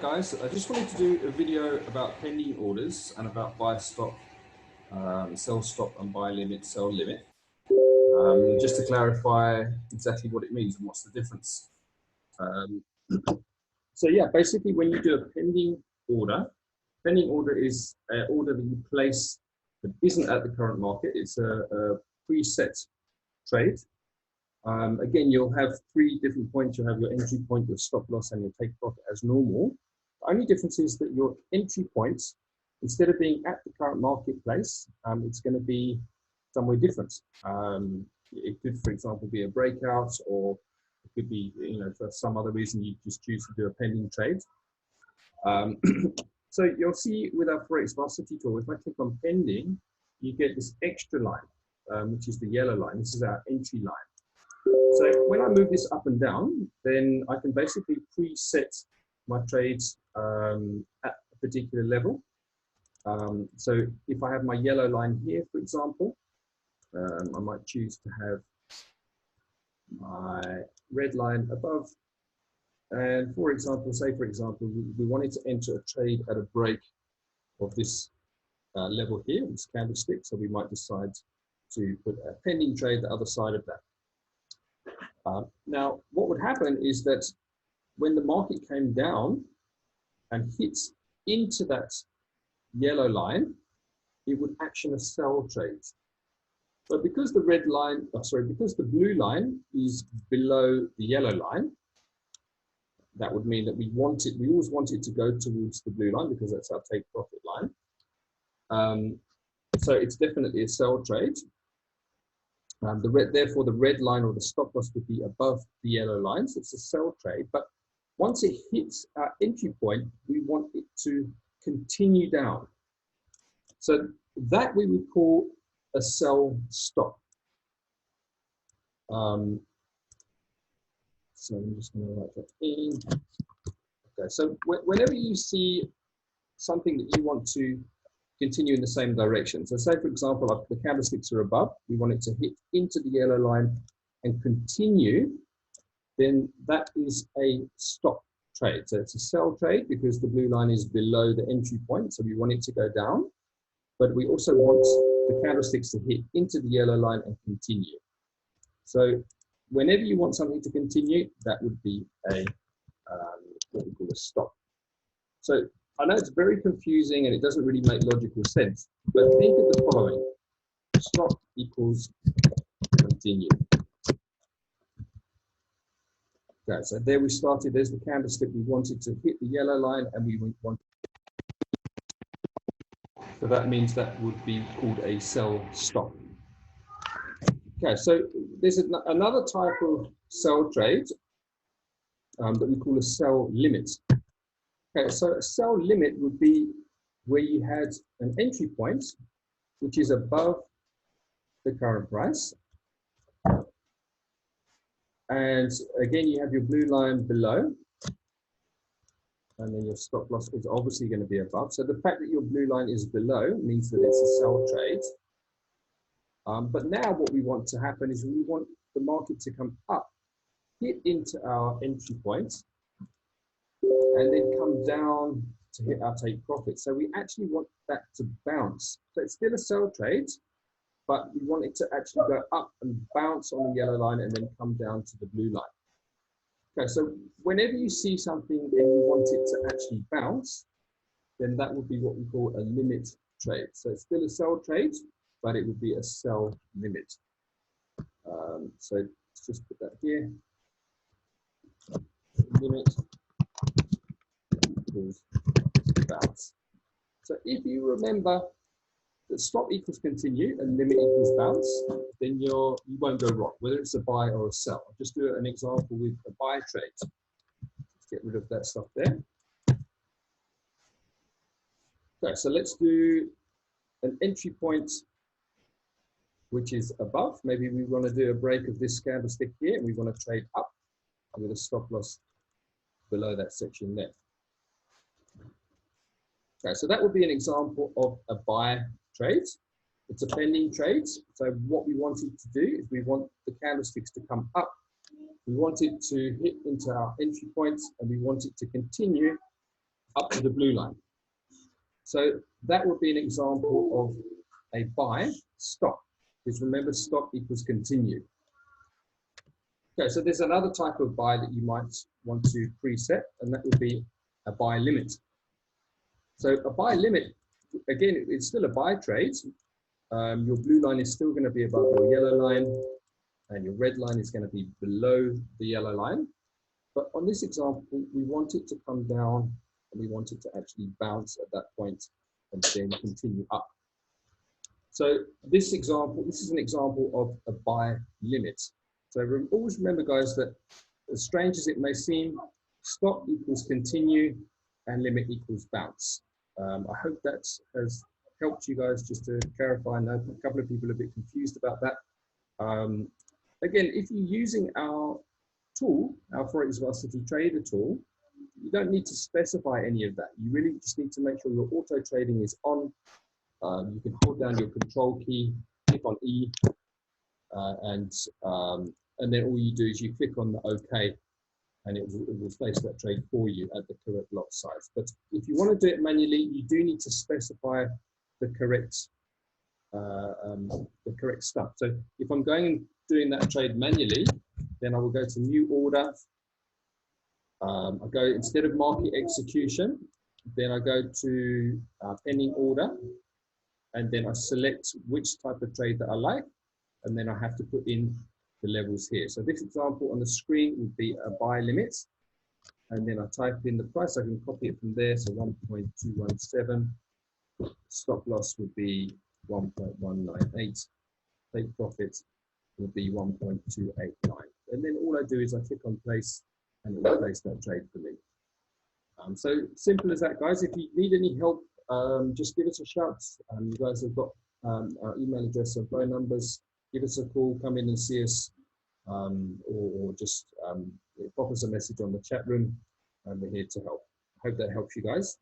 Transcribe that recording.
Right guys, I just wanted to do a video about pending orders and about buy stop, sell stop and buy limit, sell limit. Just to clarify exactly what it means and what's the difference. So yeah, basically when you do a pending order is an order that you place that isn't at the current market. It's a preset trade. Again, you'll have three different points. You'll have your entry point, your stop loss, and your take profit as normal. The only difference is that your entry points, instead of being at the current marketplace, it's going to be somewhere different. It could, for example, be a breakout, or it could be, for some other reason you just choose to do a pending trade. So you'll see with our Forex Velocity tool, if I click on pending, you get this extra line, which is the yellow line. This is our entry line. So when I move this up and down, then I can basically preset my trades at a particular level. So if I have my yellow line here, for example, I might choose to have my red line above. And for example, we wanted to enter a trade at a break of this level here, this candlestick. So we might decide to put a pending trade the other side of that. Now, what would happen is that when the market came down and hits into that yellow line, it would action a sell trade. But because the because the blue line is below the yellow line, that would mean that we always want it to go towards the blue line because that's our take profit line. So it's definitely a sell trade. Therefore, the red line or the stop loss would be above the yellow line, so it's a sell trade. But once it hits our entry point, we want it to continue down. So that we would call a sell stop. So I'm just going to write that in. Okay, so whenever you see something that you want to continue in the same direction. So say, for example, the candlesticks are above, we want it to hit into the yellow line and continue, then that is a stop trade. So it's a sell trade because the blue line is below the entry point, so we want it to go down, but we also want the candlesticks to hit into the yellow line and continue. So whenever you want something to continue, that would be a what we call a stop. So I know it's very confusing and it doesn't really make logical sense, but think of the following. Stop equals continue. Okay, so there we started. There's the candlestick. We wanted to hit the yellow line and we want. So that means that would be called a sell stop. Okay, so there's another type of sell trade that we call a sell limit. Okay, so a sell limit would be where you had an entry point, which is above the current price. And again, you have your blue line below. And then your stop loss is obviously going to be above. So the fact that your blue line is below means that it's a sell trade. But now what we want to happen is we want the market to come up, hit into our entry point, and then come down to hit our take profit. So we actually want that to bounce. So it's still a sell trade, but we want it to actually go up and bounce on the yellow line and then come down to the blue line. Okay, so whenever you see something and you want it to actually bounce, then that would be what we call a limit trade. So it's still a sell trade, but it would be a sell limit. So let's just put that here. Limit equals bounce. So if you remember that stop equals continue and limit equals bounce, then you won't go wrong, whether it's a buy or a sell. I'll just do an example with a buy trade. Let's get rid of that stuff there. Okay, so let's do an entry point which is above. Maybe we want to do a break of this candlestick here and we want to trade up with a stop loss below that section there. Okay, so that would be an example of a buy trade. It's a pending trade. So what we wanted to do is we want the candlesticks to come up. We want it to hit into our entry points and we want it to continue up to the blue line. So that would be an example of a buy stop, because remember, stop equals continue. Okay, so there's another type of buy that you might want to preset, and that would be a buy limit. So a buy limit, again, it's still a buy trade. Your blue line is still going to be above your yellow line, and your red line is going to be below the yellow line. But on this example, we want it to come down, and we want it to actually bounce at that point and then continue up. So this is an example of a buy limit. So always remember, guys, that as strange as it may seem, stop equals continue and limit equals bounce. I hope that has helped you guys just to clarify. I know a couple of people are a bit confused about that. Again, if you're using our tool, our Forex Varsity Trader tool, you don't need to specify any of that. You really just need to make sure your auto trading is on. You can hold down your control key, click on E, and then all you do is you click on the OK, and it will place that trade for you at the correct lot size. But if you want to do it manually, you do need to specify the correct stuff. So if I'm going and doing that trade manually, then I will go to New Order. I go, instead of Market Execution, then I go to Pending Order, and then I select which type of trade that I like, and then I have to put in the levels here. So this example on the screen would be a buy limit, and then I type in the price. I can copy it from there, so 1.217. Stop loss would be 1.198. Take profit would be 1.289. And then all I do is I click on place, and it will place that trade for me. So simple as that, guys. If you need any help, just give us a shout. You guys have got our email address and phone numbers. Give us a call, come in and see us, or just pop us a message on the chat room, and we're here to help. I hope that helps you guys.